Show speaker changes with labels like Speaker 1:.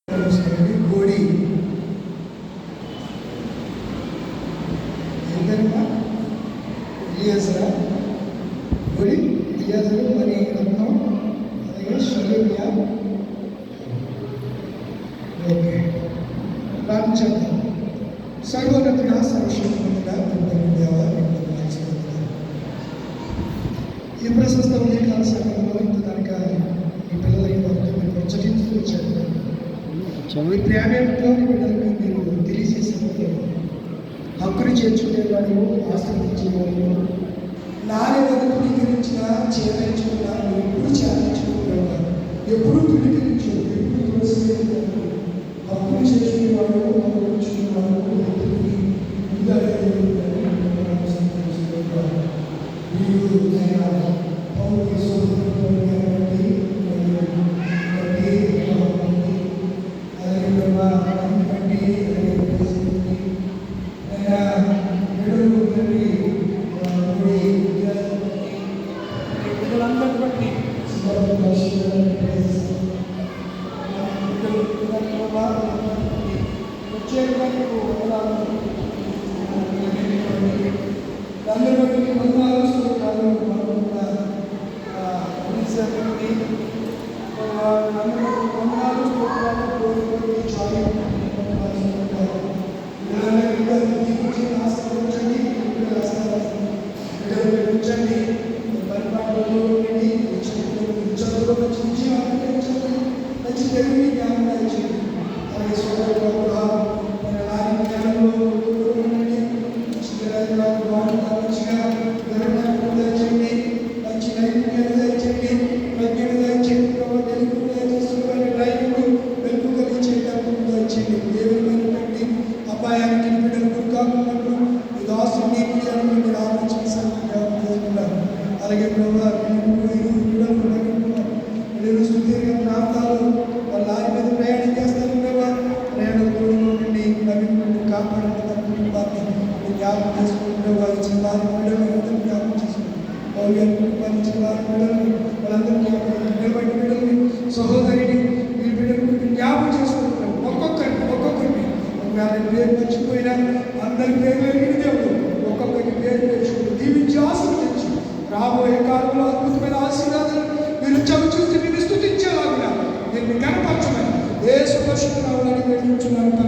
Speaker 1: గోడి ఏంటమ్మా ఇలియాసరా గోడి ఇలియాసరు మరి రత్నం అలాగే షలేమియా. ఓకే ప్రార్థించాం. సర్వోన్నతుడా సర్వశక్తిమంతుడా దేవా ఈ ప్రశస్త ఉదయకాల సమయంలో ఇంత దానిక ఈ పిల్లలకి వారితో మీరు ప్రచురిస్తూ వచ్చారు. మీ ప్రేమతో బిడ్డలకు మీరు తెలియజేసినప్పుడు హక్కుని చేర్చుకునేవాడు ఆశ్రయించేవాడు నాని తృణీకరించిన చేయించుకున్నా ఎప్పుడు చేయించుకునేవాడు ఎప్పుడు తృణీకరించు ఎప్పుడు తోసివేవాడు హక్కుని చేర్చుకునేవాడు ఆలోచించుకునేవాడు అలాగే సుదీర్ఘ ప్రాంతాలు వాళ్ళ లారీ మీద ప్రయాణం చేస్తారు. ప్రయాణం నుండి నవీన్ కాపాడండి తన కుటుంబాన్ని జ్ఞాపకం చేసుకుంటూ వారి చిన్నారి బిడ్డలు జ్ఞాపకం చేసుకుంటారు. కుటుంబాన్ని చిన్నారి బిడ్డలు వాళ్ళందరూ నిలబడి బిడ్డల్ని సహోదరిని ఈ బిడ్డలు జ్ఞాపకం చేసుకుంటున్నారు. ఒక్కొక్కరిని ఒకవేళ పేరు మర్చిపోయినా అందరి పేరు ఎరిగిన దేవుడు ఒక్కొక్కరికి పేరు తెచ్చుకుంటూ దీవించి ఆశీర్వదించి రాబోయే కాలంలో అద్భుతమైన ఆశీర్వాదాలు మీరు చూసి మీరు స్తుతించేలాగా మీరు కనపరచమని యేసు పరిశుద్ధ నామములో వేడుకుంటున్నాను.